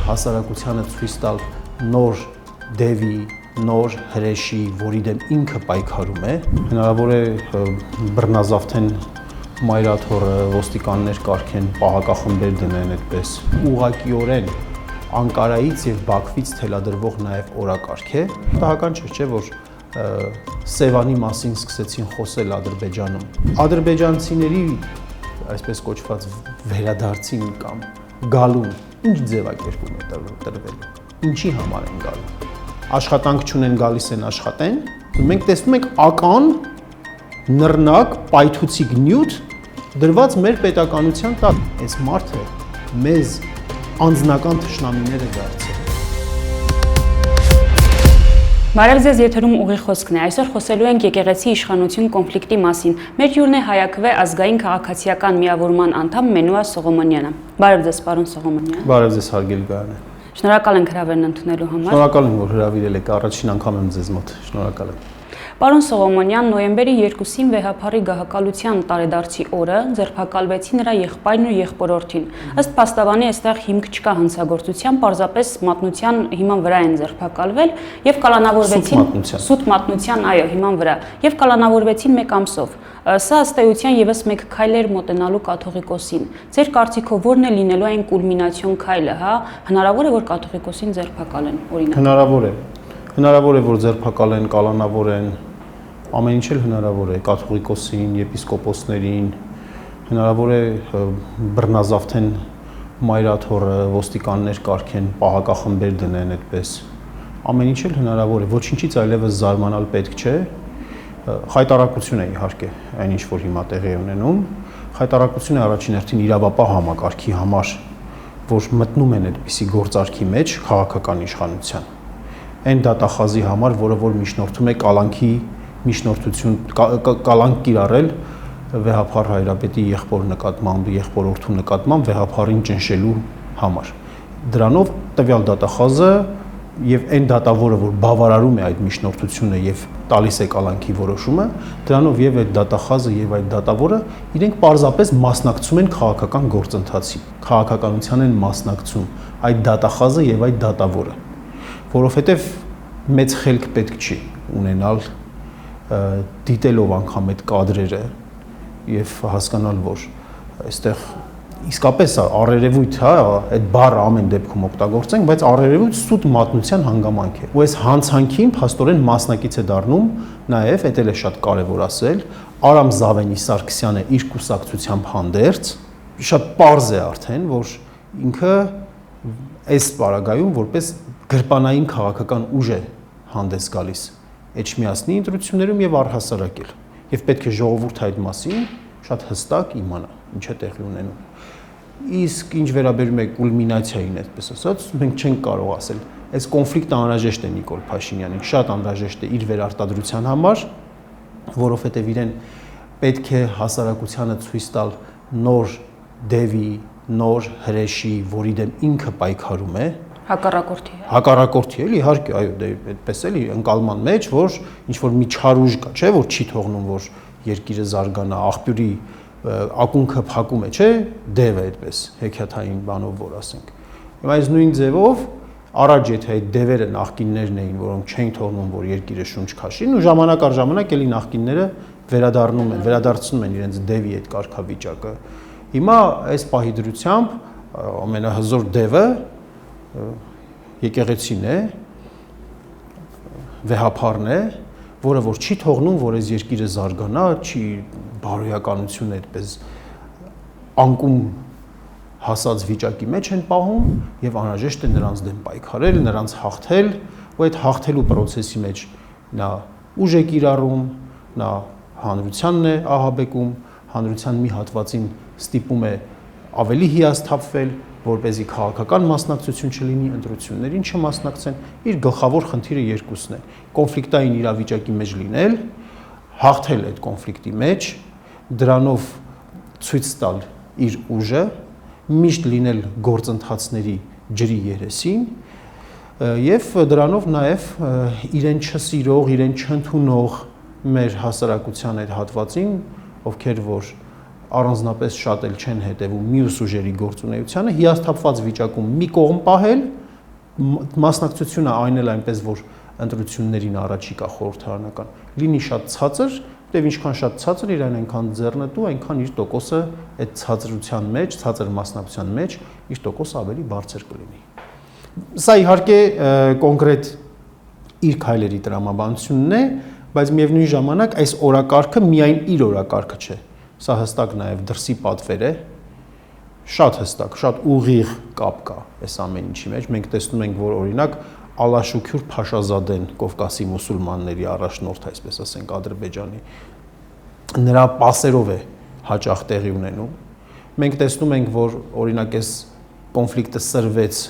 հասարակությանը ցույց տալ նոր դևի, նոր հրեշի, որի դեմ ինքը պայքարում է, հնարավոր է բռնազավթեն մայրաթոռը, ոստիկաններ կարգեն, պահակախմբեր դնեն այդպես։ Ուղղակիորեն Անկարայից եւ Բաքվից թելադրվող նաեւ օրակարգ է։ Տահական չէ, որ Սևանի մասին սկսեցին խոսել Ադրբեջանում։ Ադրբեջանցիների այսպես կոչված վերադարձին կամ գալուն ինչ ձևակերպում է տրվել։ Ինչի համար են գալու։ Աշխատանք չունեն, գալիս են աշխատեն։ Մենք տեսնում ենք ական, նռնակ, պայթուցիկ նյութ դրված մեր պետականության տակ։ Այս մարդը մեզ անձնական թշնամիներ է դարձել։ Բարև ձեզ, եթերում ուղիղ խոսքն է։ Այսօր խոսելու ենք եկեղեցի իշխանություն կոնֆլիկտի մասին։ Մեր հյուրն է Հայաքվե ազգային քաղաքացիական միավորման անդամ Մենուա Սողոմոնյանը։ Բարև ձեզ, պարոն Սողոմոնյան։ Բարև ձեզ, հարգելի Գայանե։ Շնորհակալ ենք հրավերն ընդունելու համար։ Շնորհակալ եմ, որ հրավիրել եք, առաջին անգամ եմ ձեզ մոտ։ Շնորհակալ եմ։ Պարոն Սողոմոնյան, նոյեմբերի 2-ին վեհափառի գահակալության տարեդարձի օրը ձերբակալվեցի նրա եղբայրն ու եղբորորդին։ Ըստ փաստաբանի, այստեղ հիմք չկա հանցագործության, պարզապես մատնության հիման վրա են ձերբակալվել եւ կալանավորվեցին սուտ մատնության, այո, հիման վրա եւ կալանավորվեցին 1 ամսով։ Սա ըստ էության եւս մեկ քայլ էր մոտենալու կաթողիկոսին։ Ձեր կարծիքով ո՞րն է լինելու այն կուլմինացիոն քայլը, հա? Հնարավոր է, որ կաթողիկոսին ձերբակալեն, օրինակ։ Հնարավոր է։ Հնարավոր է, որ ձերբակալեն, կալանավորեն, ամեն ինչ էլ հնարավոր է, կաթողիկոսին, եպիսկոպոսներին, հնարավոր է բռնազավթեն մայրաթոռը, ոստիկաններ կարգեն, պահակախմբեր դնեն այդպես։ Ամեն ինչ էլ հնարավոր է, ոչինչից այլևս զարմանալ պետք չէ։ Խայտարակություն է իհարկե այն ինչ որ հիմա տեղի է ունենում, խայտարակություն է առաջին հերթին իրավապահ համակարգի համար, որ մտնում են այդպիսի գործարքի մեջ քաղաքական իշխանության։ Այն դատախազի համար, որը որ միջնորդում է կալանքի միջնորդություն, կալանք կիրառել վեհափառ հայրապետի եղբոր նկատմամբ, եղբորորդու նկատմամբ վեհափառին ճնշելու համար։ Դրանով տվյալ դատախազը եւ այն դատավորը, որ բավարարում է այդ միջնորդությունը եւ տալիս է կալանքի որոշումը, դրանով եւ այդ դատախազը եւ այդ դատավորը իրենք պարզապես մասնակցում են քաղաքական գործընթացին, քաղաքականության են մասնակցում այդ դատախազը եւ այդ դատավորը, որովհետեւ մեծ խելք պետք չի ունենալ դիտելով անգամ այդ կադրերը եւ հասկանալ, որ այստեղ իսկապես առերևույթ, հա, այդ բառը ամեն դեպքում օգտագործենք, բայց առերևույթ սուտ մատնության հանգամանք է։ Ու այս հանցանքին փաստորեն մասնակից է դառնում նաև, դա էլ է շատ կարևոր ասել, Արամ Զավենի Սարգսյանը իր կուսակցությամբ հանդերձ, շատ պարզ է արդեն, որ ինքը այս պարագայում որպես գրպանային քաղաքական ուժ է հանդես գալիս Էջմիածնի ընտրություններում եւ առհասարակ էլ։ Եվ պետք է ժողովուրդը այդ մասին շատ հստակ իմանա, ինչ է տեղի ունենում։ Իսկ ինչ վերաբերում է կուլմինացիային, այդպես ասած, մենք չենք կարող ասել, այս կոնֆլիկտը անհրաժեշտ է Նիկոլ Փաշինյանին, շատ անհրաժեշտ է իր վերարտադրության համար, որովհետև իրեն պետք է հասարակությանը ցույց տալ նոր դևի, նոր հրեշի, որի դեմ ինքը պայքարում է, հակառակորդի էլի, իհարկե, այո, դե այդպես էլի ընկալման մեջ, որ ինչ որ մի չարուժ կա, չէ, որ չի թողնում, որ երկիրը զարգանա, աղբյուրի ակունքը փակում է, չէ, դև է այդպես, հեքիաթային բանով որ ասենք։ Հիմա այս նույն ձևով առաջ եթե այդ դևերը նախկիններն էին, որոնք չէին թողնում, որ երկիրը շունչ քաշին, ու ժամանակ առ ժամանակ էլի նախկինները վերադարձնում են իրենց դևի այդ կարգավիճակը։ Հիմա այս պահի դրությամբ ամենահզոր դևը եկեղեցին է, վեհափառն է, որը որ չի թողնում, որ այս երկիրը զարգանա, չի բարոյականությունը այդպես անկում հասած վիճակի մեջ են պահում եւ անհրաժեշտ է նրանց դեմ պայքարել, նրանց հաղթել, ու այդ հաղթելու process-ի մեջ նա ուժ է կիրառում, նա հանրությանն է ահաբեկում, հանրության մի հատվածին ստիպում է ավելի հիասթափվել, որպեսզի քաղաքական մասնակցություն չլինի, ընտրություններին չմասնակցեն, իր գլխավոր խնդիրը երկուսն է. կոնֆլիկտային իրավիճակի մեջ լինել, հաղթել այդ կոնֆլիկտի մեջ, դրանով ցույց տալ իր ուժը, միշտ լինել գործընթացների ջրի երեսին եւ դրանով նաեւ իրեն չսիրող, իրեն չընդունող մեր հասարակության այդ հատվածին, ովքեր որ առանձնապես շատ էլ չեն հետևում մյուս ուժերի գործունեությանը, հիասթափված վիճակում մի կողմ պահել, մասնակցությունը այն էլ այնպես, որ ընտրություններին առաջիկա խորհրդարանական լինի շատ ցածր, եւ ինչքան շատ ցածր իրեն այնքան ձեռնտու, այնքան իր տոկոսը այդ ցածրության մեջ, ցածր մասնակցության մեջ իր տոկոսը ավելի բարձր կլինի։ Սա իհարկե կոնկրետ իր քայլերի տրամաբանությունն է, բայց միևնույն ժամանակ այս օրակարգը միայն իր օրակարգը չէ։ Սա հստակ նաև դրսի պատվեր է, շատ հստակ, շատ ուղիղ կապ կա այս ամեն ինչի մեջ։ Մենք տեսնում ենք, որ օրինակ Ալաշուքյուր Փաշազադեն, Կովկասի մուսուլմանների առաջնորդ, այսպես ասենք, Ադրբեջանի, նրա պասերով է հաճախ տեղի ունենում։ Մենք տեսնում ենք, որ օրինակ այս կոնֆլիկտը սրվեց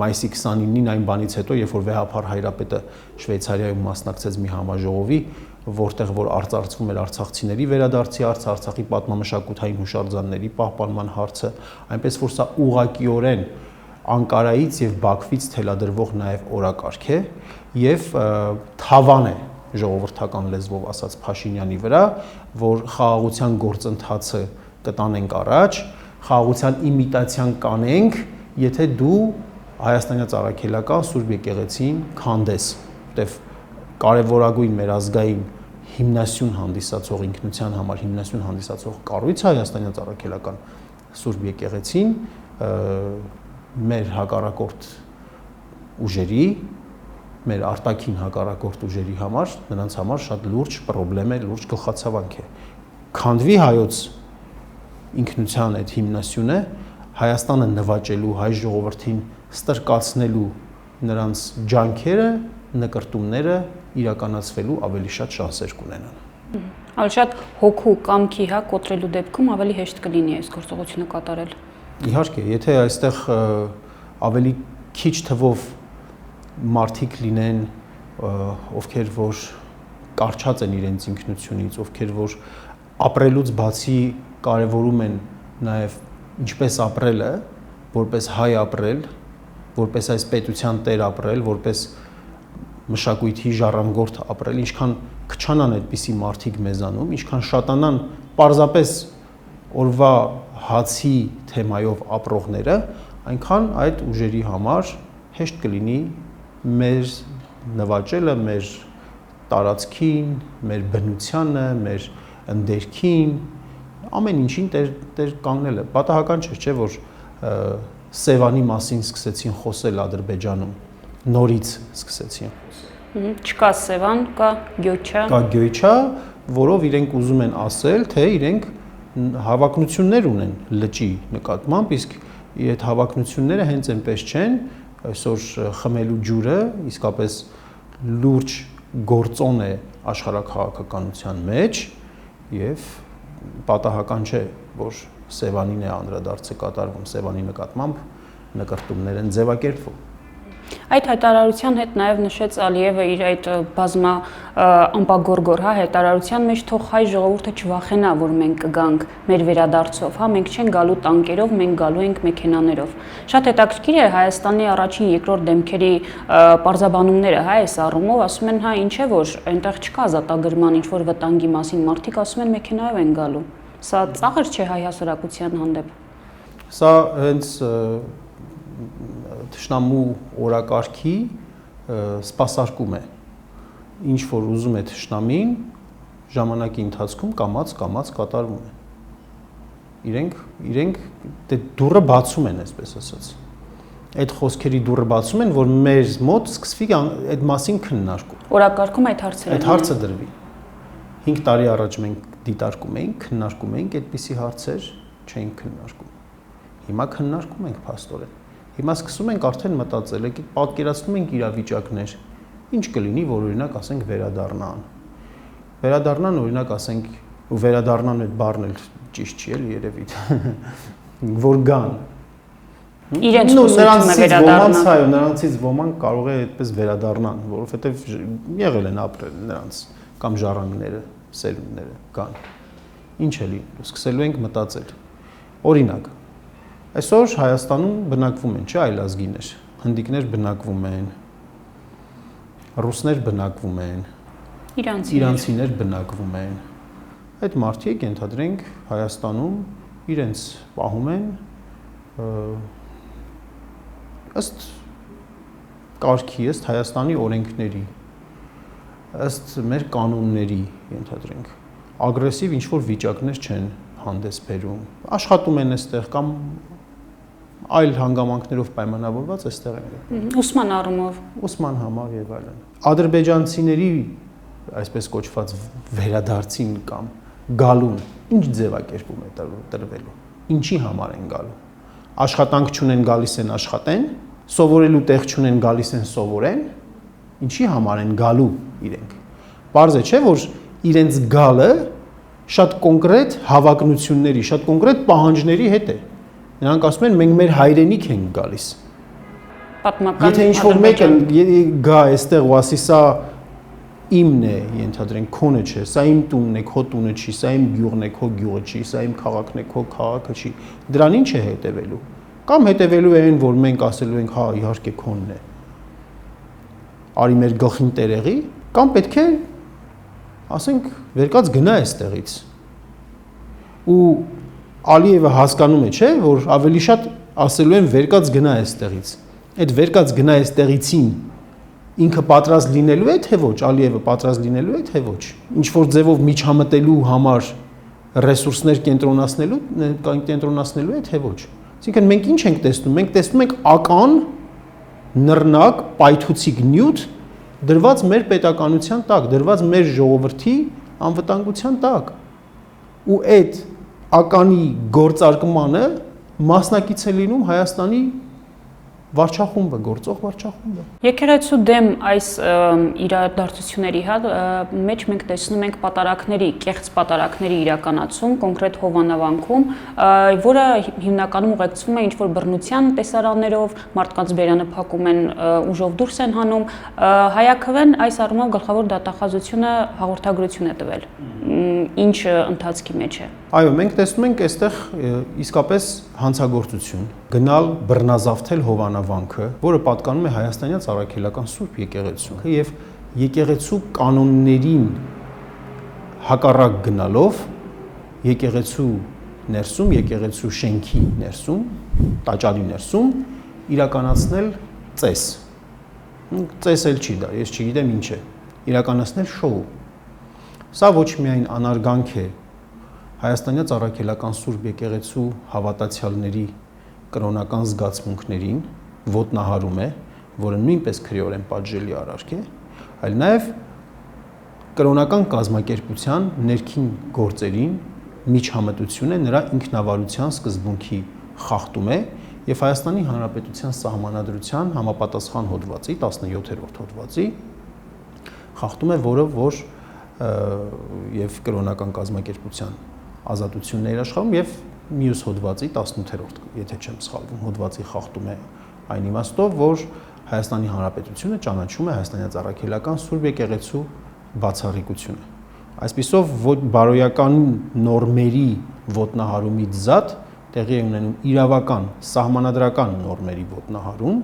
մայիսի 29-ին այն բանից հետո, երբ որ Վեհափար Հայրապետը Շվեյցարիայում մասնակցեց մի համաժողովի, որտեղ որ արծարծվում էր արցախցիների վերադարձի հարցը, Արցախի պատմամշակութային հուշարձանների պահպանման հարցը, այնպես որ սա ուղղակիորեն Անկարայից եւ Բաքվից թելադրվող նաեւ օրակարգ է եւ թավան է ժողովրդական լեզվով ասած Փաշինյանի վրա, որ խաղաղության գործընթացը կտանենք առաջ, խաղաղության իմիտացիան կանենք, եթե դու Հայաստանյա Ծառաքելական Սուրբ Եկեղեցին քանդես, որտեվ կարևորագույն մեր ազգային հիմնասյուն հանդիսացող ինքնության համար հիմնասյուն հանդիսացող կառույցը Հայաստանյա Ծառաքելական Սուրբ Եկեղեցին մեր հակառակորդ ուժերի, մեր արտաքին հակառակորդ ուժերի համար, նրանց համար շատ լուրջ խնդրեմ է, լուրջ գլխացավանք է։ Քանդվի հայոց ինքնության այդ հիմնասյունը Հայաստանը նվաճելու, հայ ժողովրդին ստրկացնելու նրանց ջանքերը, նկրտումները իրականացվելու ավելի շատ շանսեր կունենան։ Ավելի շատ հոգու կամքի կոտրելու դեպքում ավելի հեշտ կլինի այս գործողությունը կատարել։ Իհարկե, եթե այստեղ ավելի քիչ թվով մարդիկ լինեն, ովքեր որ կարճած են իրենց ինքնությունից, ովքեր որ ապրելուց բացի կարևորում են նաև ինչպես ապրելը, որպես հայ ապրել, որպես այս պետության տեր ապրել, որպես մշակույթի ժառանգորդ ապրել, ինչքան քչանան այդպիսի մարդիկ մեզանում, ինչքան շատանան պարզապես օրվա հացի թեմայով ապրողները, այնքան այդ ուժերի համար հեշտ կլինի մեր նվաճելը, մեր տարածքին, մեր բնությանը, մեր ընդերքին, ամեն ինչին տեր կանգնելը։ Պատահական չէ, որ Սևանի մասին սկսեցին խոսել Ադրբեջանում, նորից սկսեցին խոսել։ Չկա Սևան, կա Գյոչա։ Կա Գյոչա, որով իրենք ուզում են ասել, թե իրենք հավակնություններ ունեն լճի նկատմամբ, իսկ այդ հավակնությունները հենց այնպես չեն, այսօր խմելու ջուրը իսկապես լուրջ գործոն է աշխարհաքաղաքականության մեջ եւ պատահական չէ, որ Սևանին է անդրադարձը կատարվում, Սևանի նկատմամբ նկրտումներ են ձևակերպվում։ Այդ հայտարարության հետ նաև նշեց Ալիևը իր այդ բազմա ամպագորգոր հայտարարության մեջ թող հայ ժողովուրդը չվախենա, որ մենք կգանք մեր վերադարձով, մենք չենք գալու տանկերով, մենք գալու ենք մեքենաներով։ Շատ հետաքրքիր է Հայաստանի առաջին, երկրորդ դեմքերի պարզաբանումները, այս առումով ասում են, ինչ է, որ այնտեղ չկա ազատագրման ինչ որ վտանգի մասին, մարդիկ ասում են մեքենայով են գալու։ Սա ծաղր չէ հայ հասարակության հանդեպ։ Սա հենց թշնամու օրակարգի սպասարկում է, ինչ որ ուզում է թշնամին, ժամանակի ընթացքում կամաց կատարվում է։ Իրենք դուռը բացում են, այսպես ասած։ Այդ խոսքերի դուռը բացում են, որ մեր մոտ սկսվի այդ մասին քննարկում։ Օրակարգում այդ հարցերը։ Այդ հարցը դրվի։ 5 տարի առաջ մենք դիտարկում էինք, քննարկում էինք այդպիսի հարցեր, չէինք քննարկում։ Հիմա քննարկում ենք փաստորեն։ Հիմա սկսում ենք արդեն մտածել, պատկերացնում ենք իրավիճակներ, ինչ կլինի, որ օրինակ ասենք վերադառնան, օրինակ ասենք վերադառնան այդ բառն էլ ճիշտ չի էլի երևի, որ գան։ Իրենց ուսուցումը վերադառնան։ Նրանցից ոմանք կարող է այդպես վերադառնան, որովհետև եղել են ապրել նրանց կամ ժառանգները, սերունդները կան։ Ինչ է լինելու, սկսելու ենք մտածել։ Օրինակ, այսօր Հայաստանում բնակվում են, չէ, այլազգիներ, հնդիկներ բնակվում են, ռուսներ բնակվում են, իրանցիներ բնակվում են, այդ մարդիկ ենթադրենք Հայաստանում իրենց պահում են ըստ կարգի, ըստ Հայաստանի օրենքների, ըստ մեր կանոնների, ենթադրենք, ագրեսիվ ինչ-որ վիճակներ չեն հանդես բերում, աշխատում են այստեղ կամ այլ հանգամանքներով պայմանավորված այստեղ են։ Ուսման առումով։ Ուսման համար եւ այլն։ Ադրբեջանցիների այսպես կոչված վերադարձին կամ գալուն ինչ ձևակերպում է տրվելու։ Ինչի համար են գալու։ Աշխատանք չունեն, գալիս են աշխատեն, սովորելու տեղ չունեն, գալիս են սովորեն, ինչի համար են գալու իրենք։ Պարզ է, չէ, որ իրենց գալը շատ կոնկրետ հավակնությունների, շատ կոնկրետ պահանջների հետ է։ Նրանք ասում են մենք մեր հայրենիք ենք գալիս։ Պատմական։ Եթե ինչ-որ մեկը գա այստեղ ու ասի սա իմն է, ենթադրենք, քոնը չէ, սա իմ տունն է, քո տունը չի, սա իմ գյուղն է, քո գյուղը չի, սա իմ քաղաքն է, քո քաղաքը չի, դրան ինչ է հետևելու։ Կամ հետևելու է այն, որ մենք ասելու ենք, հա, իհարկե քոնն է։ Արի մեր գլխին տերեղի, կամ պետք է ասենք, վերկած գնա այստեղից։ Ու Ալիևը հասկանում է, չէ, որ ավելի շատ ասելու են վերկած գնա այստեղից։ Այդ վերկած գնա այստեղիցին ինքը պատրաստ լինելու է, թե ոչ, Ալիևը պատրաստ լինելու է, թե ոչ։ Ինչ որ ձևով միջամտելու համար ռեսուրսներ կենտրոնացնելու է, թե ոչ։ Այսինքն մենք ինչ ենք տեսնում։ Մենք տեսնում ենք ական, նռնակ, պայթուցիկ նյութ դրված մեր պետականության տակ, դրված մեր ժողովրդի անվտանգության տակ։ Ու այդ ականի գործարկմանը մասնակից է լինում Հայաստանի վարչախումբը, գործող վարչախումբը։ Եկեղեցու դեմ այս իրադարձությունների մեջ մենք տեսնում ենք պատարակների, կեղծ պատարակների իրականացում, կոնկրետ Հովանավանքում, որը հիմնականում ուղեկցվում է ինչ-որ բռնության տեսարաններով, մարդկանց բերանը փակում են, ուժով դուրս են հանում։ Հայաքվեն այս առումով գլխավոր դատախազությունը հաղորդագրություն է տվել։ Ինչ ընթացքի մեջ է։ Այո, մենք տեսնում ենք այստեղ իսկապես հանցագործություն, գնալ բռնազավթել Հովանավանքը, որը պատկանում է Հայաստանյան Ծառայքելական Սուրբ եկեղեցուն, եւ եկեղեցու կանոններին հակառակ գնալով եկեղեցու ներսում, եկեղեցու շենքի ներսում, տաճարի ներսում իրականացնել ծես։ Ծես էլ չի դա, ես չգիտեմ ինչ է, իրականացնել շոու։ Սա ոչ միայն անարգանք է Հայաստանյան Ծառայքելական Սուրբ եկեղեցու հավատացյալների կրոնական զգացմունքներին, ոտնահարում է, որը նույնպես քրեորեն պատժելի արարք է, այլ նաև կրոնական կազմակերպության ներքին գործերին միջամտություն է, նրա ինքնավարության սկզբունքի խախտում է եւ Հայաստանի Հանրապետության Սահմանադրության համապատասխան հոդվածի 17-րդ հոդվածի խախտում է, որը որ եւ կրոնական կազմակերպության ազատությունն է աշխարհում եւ մյուս հոդվածի 18-րդ, եթե չեմ սխալվում, հոդվածի խախտում է այն իմաստով, որ Հայաստանի Հանրապետությունը ճանաչում է Հայաստանյան Ծառայքելական Սուրբ եկեղեցու բացառիկությունը։ Այսպիսով բարոյական նորմերի ոտնահարումից զատ տեղի է ունենում իրավական, սահմանադրական նորմերի ոտնահարում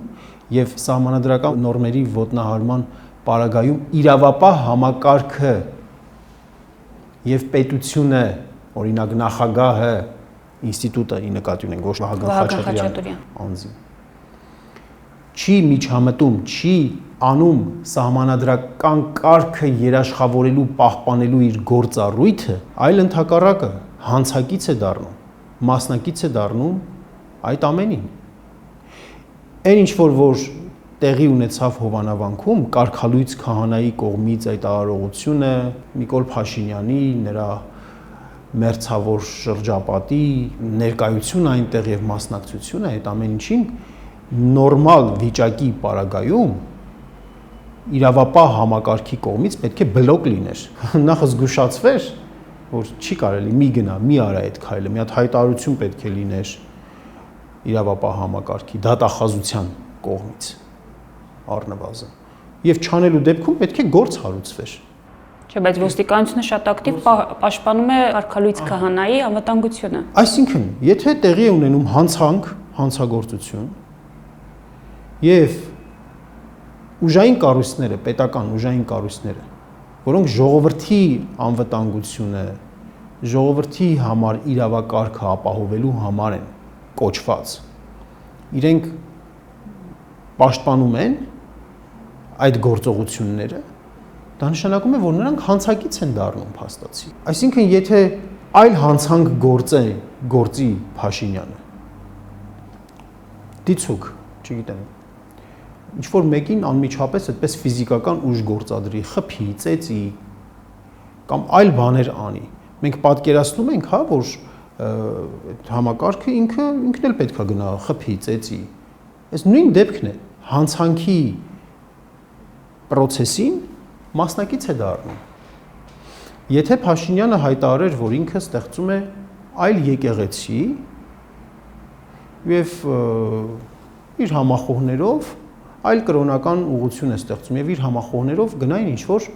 եւ սահմանադրական նորմերի ոտնահարման պարագայում իրավապահ համակարգը եւ պետությունը, օրինակ նախագահը, ինստիտուտը նկատի ունենք, ոչ Վահագն Խաչատրյան անձին, չի միջամտում, չի անում սահմանադրական կարգը երաշխավորելու, պահպանելու իր գործառույթը, այլ ընդհակառակը հանցակից է դառնում, մասնակից է դառնում այդ ամենին։ Այն ինչ որ տեղի ունեցավ Հովանավանքում, կարգալույծ քահանայի կողմից այդ արարողությունը, Նիկոլ Փաշինյանի, նրա մերձավոր շրջապատի ներկայությունը այնտեղ եւ մասնակցությունը, այդ ամեն ինչին նորմալ վիճակի պարագայում իրավապահ համակարգի կողմից պետք է բլոկ լիներ։ Նախ զգուշացվեր, որ չի կարելի մի գնա, մի արա այդ քայլը, մի հատ հայտարարություն պետք է լիներ իրավապահ համակարգի դատախազության կողմից առնվազն։ Եվ չանելու դեպքում պետք է գործ հարուցվեր։ Չէ, բայց ոստիկանությունը շատ ակտիվ պաշտպանում է արքալույց քահանայի անվտանգությունը։ Այսինքն, եթե տեղի է ունենում հանցագործություն եւ ուժային կառույցները, պետական ուժային կառույցները, որոնք ժողովրդի անվտանգությունը, ժողովրդի համար իրավակարգը ապահովելու համար են կոչված։ Իրենք պաշտպանում են այդ գործողությունները, դա նշանակում է, որ նրանք հանցակից են դառնում փաստացի։ Այսինքն, եթե այլ հանցանք գործի Փաշինյանը, դիցուկ, չգիտեմ, ինչ որ մեկին անմիջապես այդպես ֆիզիկական ուժ գործադրի, խփի, ծեծի կամ այլ բաներ անի։ Մենք պատկերացնում ենք, հա, որ այդ համակարգը ինքն էլ պետք է գնա խփի, ծեծի։ Այս նույն դեպքն է, հանցանքի process-ին մասնակից է դառնում։ Եթե Փաշինյանը հայտարարեր, որ ինքը ստեղծում է այլ եկեղեցի եւ իր համախոհներով այլ կրոնական ուղղություն է ստեղծում եւ իր համախոհներով գնային ինչ որ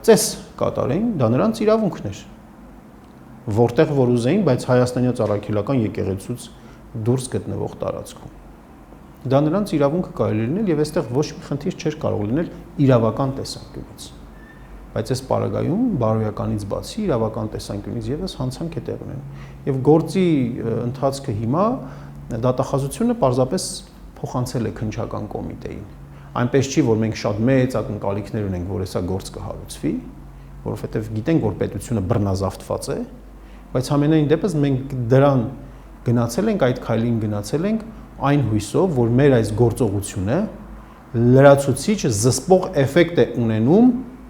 ծես կատարեին, դա նրանց իրավունքն էր։ Որտեղ որ ուզեին, բայց հայաստանյաց առաքելական եկեղեցուց դուրս գտնվող տարածքում։ Դա նրանց իրավունքը կարելի լինել եւ այստեղ ոչ մի խնդիր չէր կարող լինել իրավական տեսանկյունից։ Բայց այս պարագայում բարոյականից բացի իրավական տեսանկյունից եւս հանցանք է տեղ ունենում։ Եվ գործի ընթացքը հիմա դատախազությունը պարզապես փոխանցել է քննչական կոմիտեին։ Այնպես չի, որ մենք շատ մեծ ակնկալիքներ ունենք, որ հեսա գործ կհարուցվի, որովհետեւ գիտենք, որ պետությունը բռնազավթված է, բայց ամենայն դեպս մենք դրան գնացել ենք, այդ քայլին գնացել ենք այն հույսով, որ մեր այս գործողությունը լրացուցիչ զսպող էֆեկտ է ունենում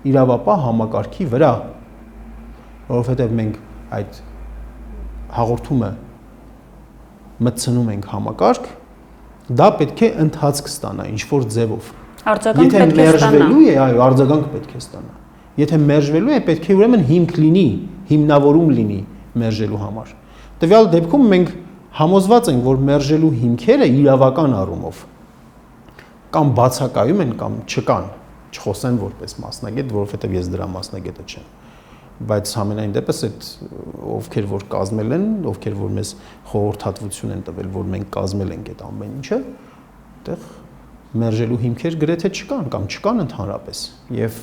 իրավապահ համակարգի վրա, որովհետև մենք այդ հաղորդումը մտցնում ենք համակարգ, դա պետք է ընթացք ստանա ինչ-որ ձևով։ Արձագանք պետք է ստանա։ Այո, արձագանք պետք է ստանա։ Եթե մերժվելու է, պետք է ուրեմն հիմք լինի, հիմնավորում լինի մերժելու համար։ Տվյալ դեպքում մենք համոզված ենք, որ մերժելու հիմքերը իրավական առումով կամ բացակայում են կամ չկան, չխոսեմ որպես մասնագետ, որովհետև ես դրա մասնագետը չեմ, բայց ամենայն դեպս այդ ովքեր որ կազմել են, ովքեր որ մեզ խորհրդատվություն են տվել, որ մենք կազմել ենք այդ ամեն ինչը, այդտեղ մերժելու հիմքեր գրեթե չկան կամ չկան ընդհանրապես։ Եվ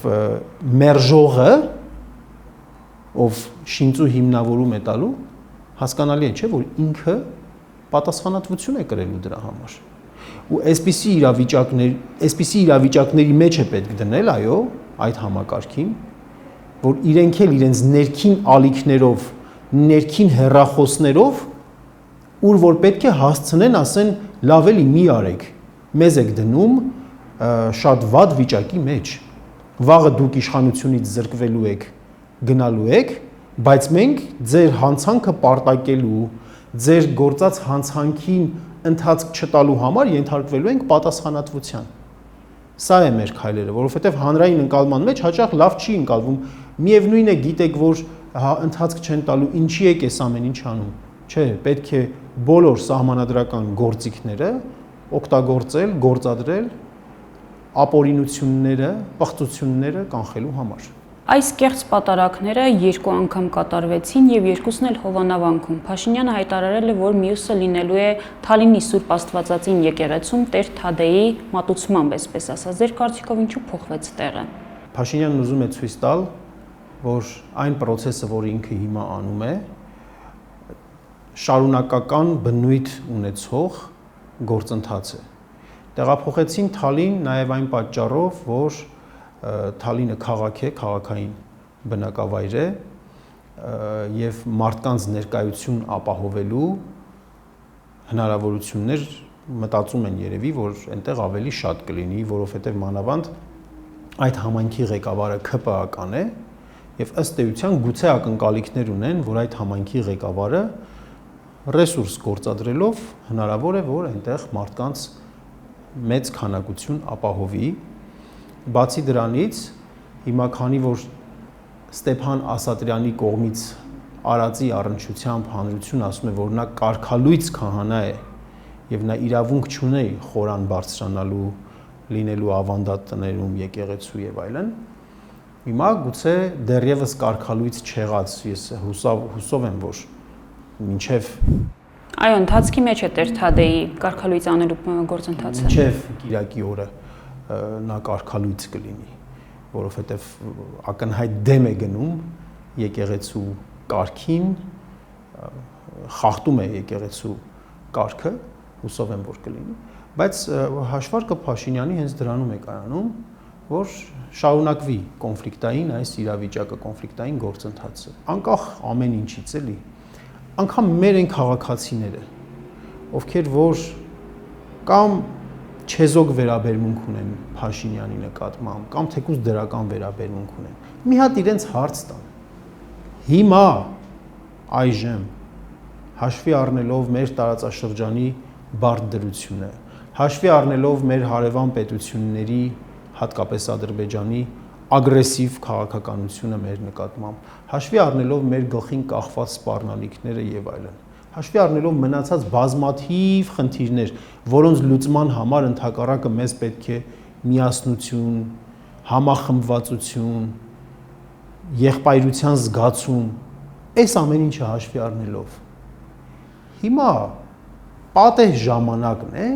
մերժողը, ով շինծու հիմնավորում է տալու, հասկանալի է, չէ, որ ինքը պատասխանատվություն է կրելու դրա համար։ Ու այսպիսի իրավիճակների մեջ է պետք դնել, այո, այդ համակարգին, որ իրենք էլ իրենց ներքին ալիքներով, ներքին հեռախոսներով, ուր որ պետք է հասցնեն, ասեն, լավ էլի մի արեք, մեզ եք դնում շատ վատ վիճակի մեջ, վաղը դուք իշխանությունից զրկվելու եք, գնալու եք, բայց մենք ձեր հանցանքը պարտակելու, ձեր գործած հանցանքին ընթացք չտալու համար ենթարկվելու ենք պատասխանատվության։ Սա է մեր քայլերը, որովհետև հանրային ընկալման մեջ հաճախ լավ չի ընկալվում։ Միևնույն է, գիտեք, որ ընթացք չեն տալու, ինչի եք այս ամեն ինչ անում։ Չէ, պետք է բոլոր սահմանադրական գործիքները օգտագործել, գործադրել ապօրինությունները, պղծությունները կանխելու համար։ Այս կեղծ պատարակները երկու անգամ կատարվեցին եւ երկուսն էլ Հովանավանքում։ Փաշինյանը հայտարարել է, որ մյուսը լինելու է Թալինի Սուրբ Աստվածածին եկեղեցում Տեր Թադեի մատուցմամբ, այսպես ասած։ Ձեր կարծիքով ինչու փոխվեց տեղը։ Փաշինյանն ուզում է ցույց տալ, որ այն process-ը, որ ինքը հիմա անում է, շարունակական բնույթ ունեցող գործընթաց է։ Տեղափոխեցին Թալին նաև այն պատճառով, որ Թալինը քաղաք է, քաղաքային բնակավայր է եւ մարդկանց ներկայություն ապահովելու հնարավորություններ մտածում են երևի, որ այնտեղ ավելի շատ կլինի, որովհետեւ մանավանդ այդ համայնքի ղեկավարը ՔՊԱ-ական է եւ ըստ էության գուցե ակնկալիքներ ունեն, որ այդ համայնքի ղեկավարը ռեսուրս գործադրելով հնարավոր է, որ այնտեղ մարդկանց մեծ քանակություն ապահովի։ Բացի դրանից, հիմա քանի որ Ստեփան Ասատրյանի կողմից արածի առնչությամբ հանրություն ասում է, որ նա կարգալույծ քահանա է եւ նա իրավունք չունի խորան բարձրանալու, լինելու ավանդատ տներում, եկեղեցու եւ այլն, հիմա գուցե դեռևս կարգալույծ չեղած, ես հուսով եմ, որ մինչեւ այո, ընթացքի մեջ է Տեր Թադեի կարգալույծ անելու գործընթացը։ Մինչեւ Կիրակի օրը նա կարգալույծ կլինի, որովհետև ակնհայտ դեմ է գնում եկեղեցու կարգին խախտում է եկեղեցու կարգը, հուսով եմ որ կլինի, բայց հաշվարկը Փաշինյանի հենց դրանում է կայանում, որ շարունակվի կոնֆլիկտային այս իրավիճակը, կոնֆլիկտային գործընթացը, անկախ ամեն ինչից էլի, անգամ մեր են քաղաքացիները, ովքեր որ կամ չեզոք վերաբերմունք ունեն Փաշինյանի նկատմամբ, կամ թեկուզ դրական վերաբերմունք ունեն, մի հատ իրենց հարց տան, հիմա այժմ հաշվի առնելով մեր տարածաշրջանի բարդ դրությունը, հաշվի առնելով մեր հարևան պետությունների, հատկապես Ադրբեջանի ագրեսիվ քաղաքականությունը մեր նկատմամբ, հաշվի առնելով մեր գլխին կախված սպառնալիքները եւ այլն, հաշվի առնելով մնացած բազմաթիվ խնդիրներ, որոնց լուծման համար ընդհակառակը մեզ պետք է միասնություն, համախմբվածություն, եղբայրության զգացում, այս ամեն ինչը հաշվի առնելով հիմա պատեհ ժամանակն է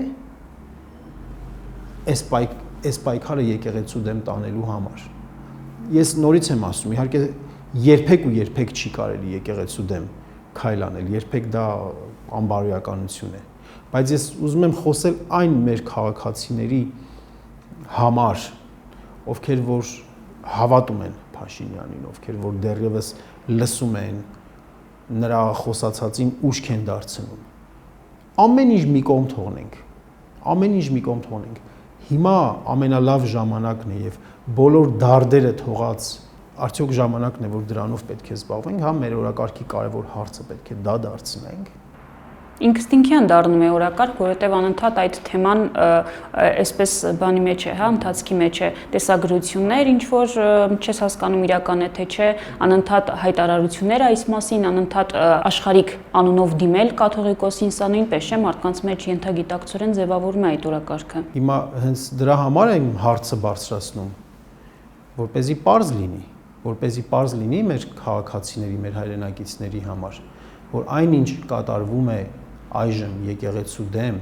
այս պայքարը եկեղեցու դեմ տանելու համար։ Ես նորից եմ ասում, իհարկե երբեք ու երբեք չի կարելի եկեղեցու դեմ քայլ անել, երբեք դա անբարոյականություն է, բայց ես ուզում եմ խոսել այն մեր քաղաքացիների համար, ովքեր որ հավատում են Փաշինյանին, ովքեր որ դեռևս լսում են նրա խոսացածին ուշք են դարձնում։ Ամեն ինչ մի կողմ թողնենք, ամեն ինչ մի կողմ թողնենք։ Հիմա ամենալավ ժամանակն է եւ բոլոր դարդերը թողած արդյոք ժամանակն է, որ դրանով պետք է զբաղվենք, հա մեր օրակարգի կարևոր հարցը պետք է դա դարձնենք։ Ինքնստինքյան դառնում է օրակարգ, որովհետև անընդհատ այդ թեման այսպես բանի մեջ է, հա, ընթացքի մեջ է, տեսագրություններ, ինչ որ չես հասկանում իրական է թե չէ, անընդհատ հայտարարություններ այս մասին, անընդհատ աշխարհիկ անունով դիմել կաթողիկոսին, սա նույնպես չէ, մարդկանց մեջ ենթագիտակցորեն ձևավորում է այդ օրակարգը։ Հիմա հենց դրա համար եմ հարցը բարձրացնում, որպեսզի պարզ լինի մեր քաղաքացիների, մեր հայրենակիցների համար, որ այնինչ կատարվում է այժմ եկեղեցու դեմ,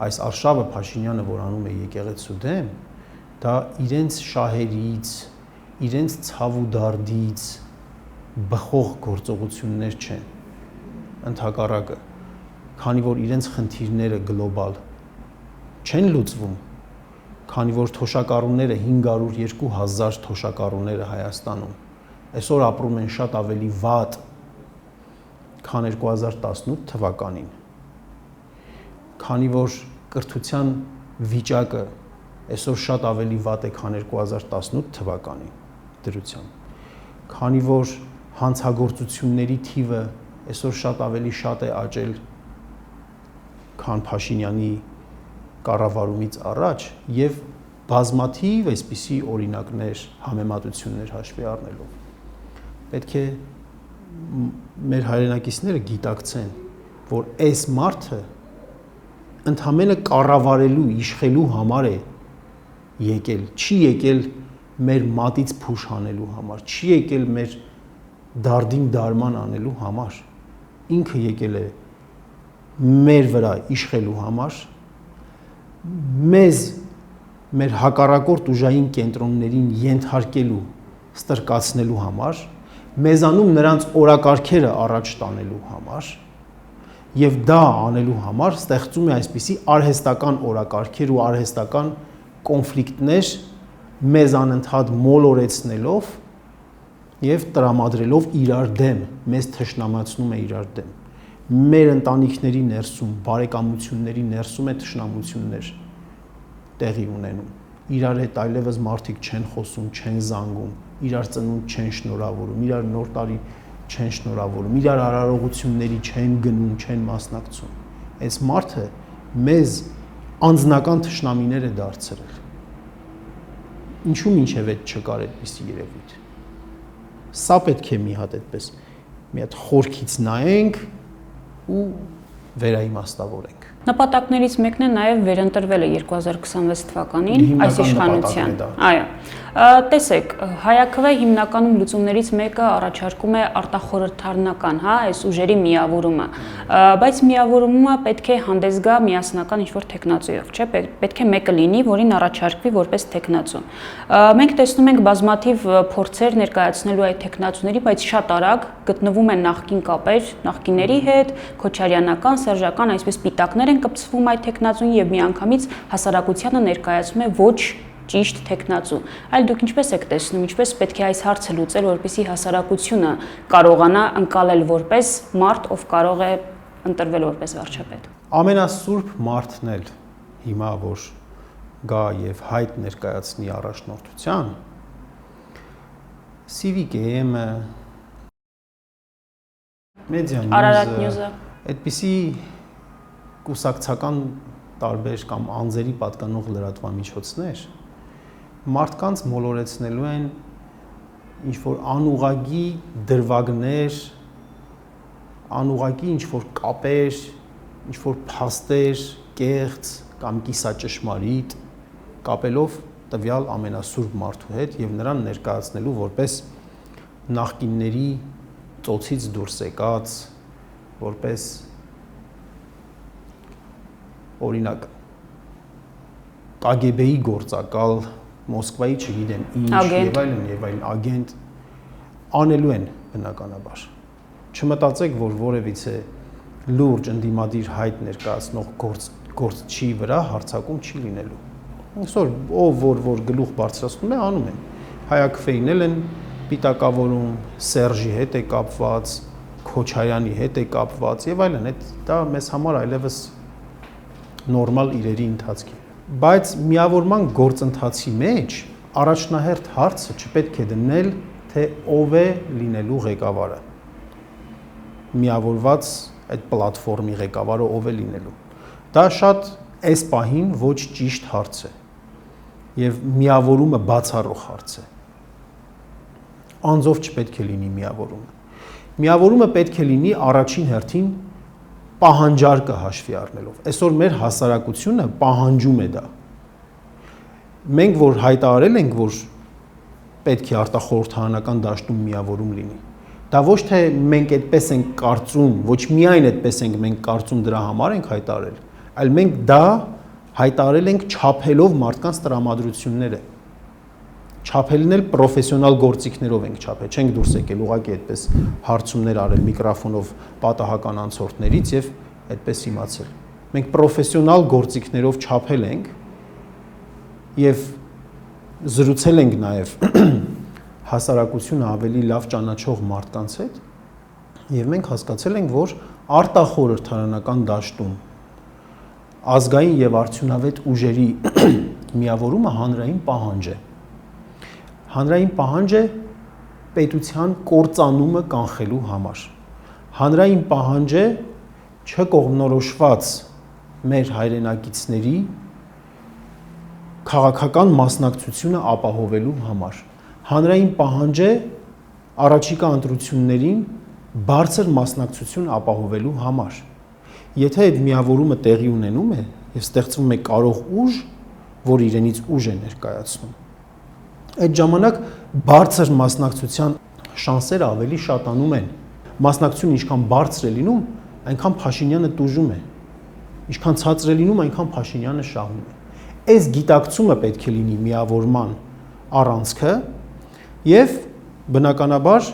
այս արշավը Փաշինյանը որ անում է եկեղեցու դեմ, դա իրենց շահերից, իրենց ցավ ու դարդից բխող գործողություններ չեն, ընդհակառակը, քանի որ իրենց խնդիրները գլոբալ չեն լուծվում, քանի որ թոշակառուները 500-2000 թոշակառուները Հայաստանում այսօր ապրում են շատ ավելի վատ, քան 2018 թվականին, քանի որ կրթության վիճակը այսօր շատ ավելի վատ է, քան 2018 թվականին դրությամբ, քանի որ հանցագործությունների թիվը այսօր շատ ավելի շատ է աճել, քան Փաշինյանի կառավարումից առաջ եւ բազմաթիվ այսպիսի օրինակներ, համեմատություններ հաշվի առնելով, պետք է մեր հայրենակիցները գիտակցեն, որ այս մարդը ընդհանրապես կառավարելու, իշխելու համար է եկել, չի եկել մեր մատից փուշ հանելու համար, չի եկել մեր դարդին դարման անելու համար, ինքը եկել է մեր վրա իշխելու համար, մեզ մեր հակառակորդ ուժային կենտրոններին ենթարկելու, ստրկացնելու համար, մեզանում նրանց օրակարգերը առաջ տանելու համար եւ դա անելու համար ստեղծում է այսպիսի արհեստական օրակարգեր ու արհեստական կոնֆլիկտներ մեզ անընդհատ մոլորեցնելով եւ տրամադրելով իրար դեմ, մեզ թշնամացնում է իրար դեմ։ Մեր ընտանիքների ներսում, բարեկամությունների ներսում է թշնամություններ տեղի ունենում։ Իրար հետ այլևս մարդիկ չեն խոսում, չեն զանգում, իրար ծնունդ չեն շնորհավորում, իրար նոր տարի չեն շնորհավորում, իրար արարողությունների չեն գնում, չեն մասնակցում։ Այս մարդը մեզ անձնական թշնամիներ է դարձրել։ Ինչու մինչև այդ չկար այդպիսի երևույթ։ Սա պետք է մի հատ այդպես, մի հատ խորքից նայենք ու վերաիմաստավորենք։ Նպատակներից մեկն է նաև վերընտրվելը 2026 թվականին այս իշխանության։ Այո։ Տեսեք, Հայաքվե հիմնականում լուծումներից մեկը առաջարկում է արտախորհրդարանական, այս ուժերի միավորումը, բայց միավորումը պետք է հանդես գա միասնական ինչ-որ տեխնացուով, չէ՞, պետք է մեկը լինի, որին առաջարկվի որպես տեխնացու։ Մենք տեսնում ենք բազմաթիվ փորձեր ներկայացնելու այդ տեխնացուների, բայց շատ արագ գտնվում են նախկին կապեր, նախկինների հետ, քոչարյանական, սերժական, այսպես պիտակներ են կպցվում այդ տեխնացուն եւ միանգամից հասարակությանը ներկայացում է ոչ ճիշտ տեխնացու։ Այլ դուք ինչպես եք տեսնում, ինչպես պետք է այս հարցը լուծել, որպեսզի հասարակությունը կարողանա ընկալել որպես մարդ, ով կարող է ընտրվել որպես վարչապետ։ Ամենասուրբ մարդն էլ հիմա որ գա եւ հայտ ներկայացնի առաջնորդության, CVKM-ը, Արարատ Նյուզը, այդպիսի կուսակցական տարբեր կամ անձերի պատկանող լրատվամիջոցներ մարդկանց մոլորեցնելու են ինչ-որ անուղագի դրվագներ, անուղագի ինչ-որ կապեր, ինչ-որ փաստեր, կեղծ կամ կիսաճշմարիտ կապելով տվյալ ամենասուրբ մարդու հետ եւ նրան ներկայացնելու որպես նախկինների ծոցից դուրս եկած, որպես օրինակ KGB-ի գործակալ, Մոսկվայի չգիտեմ ինչ եւ այլն ագենտ անելու են բնականաբար։ Չմտածեք, որ որևիցե լուրջ ընդդիմադիր հայտ ներկայացնող գործչի վրա հարձակում չի լինելու։ Այսօր ով որ գլուխ բարձրացնում է, անում են։ Հայաքվեին էլ են պիտակավորում, Սերժի հետ է կապված, Քոչարյանի հետ է կապված եւ այլն, դա մեզ համար այլևս նորմալ իրերի ընթացք է։ Բայց միավորման գործընթացի մեջ առաջնահերթ հարցը չպետք է դնել, թե ով է լինելու ղեկավարը։ Միավորված այդ պլատֆորմի ղեկավարը ով է լինելու։ Դա շատ այս պահին ոչ ճիշտ հարց է եւ միավորումը բացառող հարց է։ Անձով չպետք է լինի միավորումը։ Միավորումը պետք է լինի առաջին հերթին պահանջարկը հաշվի առնելով։ Այսօր մեր հասարակությունը պահանջում է դա։ Մենք որ հայտարարել ենք, որ պետք է արտախորհրդարանական դաշտում միավորում լինի, դա ոչ թե մենք այդպես ենք կարծում, ոչ միայն այդպես ենք մենք կարծում դրա համար ենք հայտարարել, այլ մենք դա հայտարարել ենք չափելով մարդկանց տրամադրությունները։ Չափելն էլ պրոֆեսիոնալ գործիքներով ենք չափել, չենք դուրս եկել ուղղակի այդպես հարցումներ արել միկրոֆոնով պատահական անցորդներից եւ այդպես իմացել։ Մենք պրոֆեսիոնալ գործիքներով չափել ենք եւ զրուցել ենք նաեւ հասարակությունը ավելի լավ ճանաչող մարդկանց հետ եւ մենք հասկացել ենք, որ արտախորհրդարանական դաշտում ազգային եւ արդյունավետ ուժերի միավորումը հանրային պահանջ է։ Հանրային պահանջ է պետության կործանումը կանխելու համար։ Հանրային պահանջ է չկողմնորոշված մեր հայրենակիցների քաղաքական մասնակցությունը ապահովելու համար։ Հանրային պահանջ է առաջիկա ընտրություններին բարձր մասնակցություն ապահովելու համար։ Եթե այդ միավորումը տեղի ունենում է եւ ստեղծվում է կարող ուժ, որ իրենից ուժ է ներկայացնում, այդ ժամանակ բարձր մասնակցության շանսերը ավելի շատանում են։ Մասնակցությունը ինչքան բարձր է լինում, այնքան Փաշինյանը տուժում է։ Ինչքան ցածր է լինում, այնքան Փաշինյանը շահում է։ Այս գիտակցումը պետք է լինի միավորման առանցքը եւ բնականաբար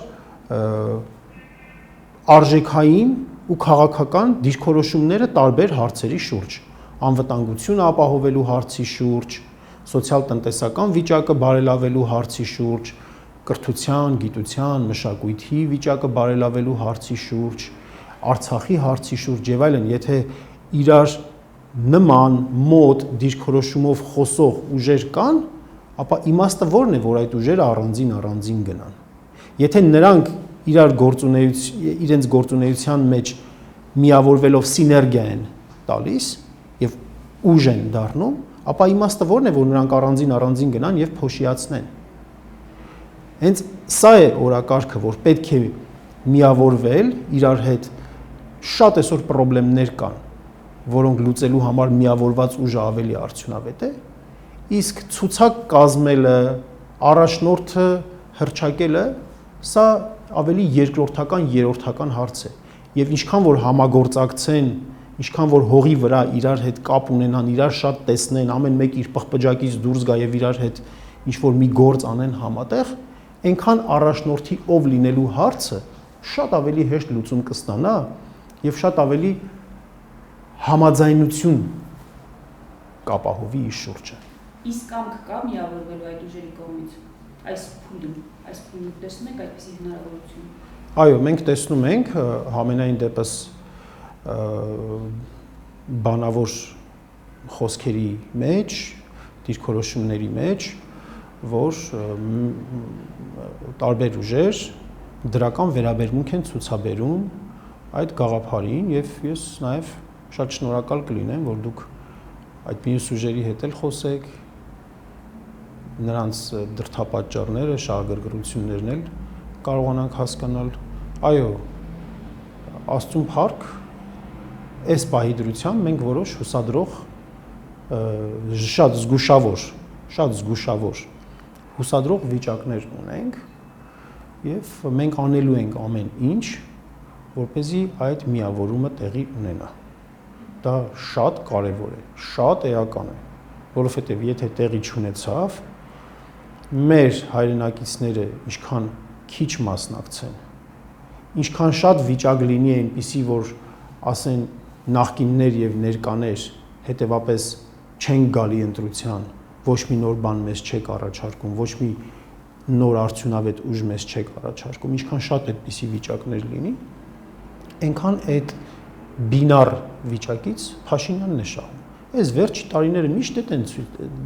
արժեքային ու քաղաքական դիրքորոշումները տարբեր հարցերի շուրջ, անվտանգությունը ապահովելու հարցի շուրջ, սոցիալ-տնտեսական վիճակը բարելավելու հարցի շուրջ, կրթության, գիտության, մշակույթի վիճակը բարելավելու հարցի շուրջ, Արցախի հարցի շուրջ եւ այլն, եթե իրար նման մոտ դիրքորոշումով խոսող ուժեր կան, ապա իմաստը ո՞րն է, որ այդ ուժերը առանձին գնան։ Եթե նրանք իրենց գործունեության մեջ միավորվելով սիներգիա են տալիս եւ ուժ են դառնում, ապա իմաստը ո՞րն է, որ նրանք առանձին գնան եւ փոշիացնեն։ Հենց սա է օրակարգը, որ պետք է միավորվել իրար հետ, շատ այսօր խնդիրներ կան որոնք լուծելու համար միավորված ուժը ավելի արդյունավետ է, իսկ ցուցակ կազմելը, առաջնորդը հռչակելը, սա ավելի երկրորդական, երրորդական հարց է։ Եվ ինչքան որ համագործակցեն, ինչքան որ հողի վրա իրար հետ կապ ունենան, իրար շատ տեսնեն, ամեն մեկ իր պղպջակից դուրս գա եւ իրար հետ ինչ որ մի գործ անեն համատեղ, այնքան առաջնորդի ով լինելու հարցը շատ ավելի հեշտ լուծում կստանա եւ շատ ավելի համաձայնություն կապահովի իր շուրջը։ Իսկ կամք կա միավորվելու այդ ուժերի կողմից այս փուլում տեսնում եք այդպիսի հնարավորություն։ Այո, մենք տեսնում ենք համենայն դեպս բանավոր խոսքերի մեջ, դիրքորոշումների մեջ, որ տարբեր ուժեր դրական վերաբերմունք են ցուցաբերում այդ գաղափարին եւ ես նաեւ շատ շնորհակալ կլինեմ, որ դուք այդ մյուս ուժերի հետ էլ խոսեք, նրանց դրդապատճառները, շահագրգռություններն էլ կարողանանք հասկանալ։ Այո, Աստծուն փառք, այս պահի դրությամբ մենք որոշ հուսադրող շատ զգուշավոր հուսադրող վիճակներ ունենք եւ մենք անելու ենք ամեն ինչ, որպեսզի այդ միավորումը տեղի ունենա։ Դա շատ կարեւոր է, շատ էական է, որովհետեւ եթե տեղի չունեցավ, մեր հայրենակիցները ինչքան քիչ մասնակցեն, ինչքան շատ վիճակ լինի այնպիսի, որ ասեն նախկիններ եւ ներկաներ, հետեւապես չեն գալի ընտրության, ոչ մի նոր բան մեզ չեք առաջարկում, ոչ մի նոր արդյունավետ ուժ մեզ չեք առաջարկում, ինչքան շատ այդպիսի վիճակներ լինի, այնքան այդ բինար վիճակից Փաշինյանն է շահում։ Այս վերջի տարիները միշտ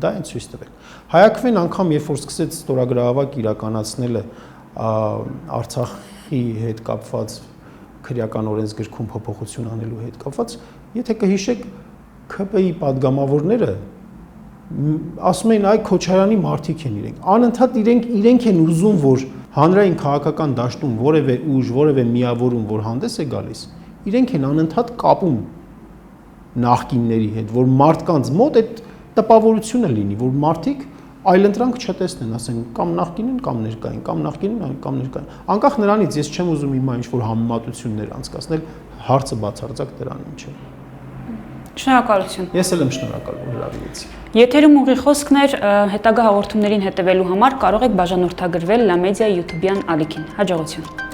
դա են ցույց տվել։ Հայաքվեն անգամ երբ որ սկսեց ստորագրահավաք իրականացնելը Արցախի հետ կապված քրեական օրենսգրքում փոփոխություն անելու հետ կապված, եթե կհիշեք ՔՊ-ի падգամավորները ասում էին այ Քոչարյանի մարդիկ են իրենք։ Անընդհատ իրենք են ուզում, որ հանրային քաղաքական դաշտում որևէ ուժ, որևէ միավորում, որ հանդես է գալիս, իրենք են անընդհատ կապում նախկինների հետ, որ մարդկանց մոտ այդ տպավորությունը լինի, որ մարդիկ այլընտրանք չտեսնեն, ասեն կամ նախկինն կամ ներկային, կամ նախկինն կամ ներկային։ Անկախ նրանից ես չեմ ուզում հիմա ինչ-որ համեմատություններ անցկացնել, հարցը բացարձակ դրանին չէ։ Շնորհակալություն։ Ես էլ եմ շնորհակալ, որ հրավիրեցի։ Եթերում ուղի խոսքներ հետագա հաղորդումներին հետևելու համար կարող եք բաժանորդագրվել Լամեդիա YouTube-յան ալիքին։ Հաջողություն։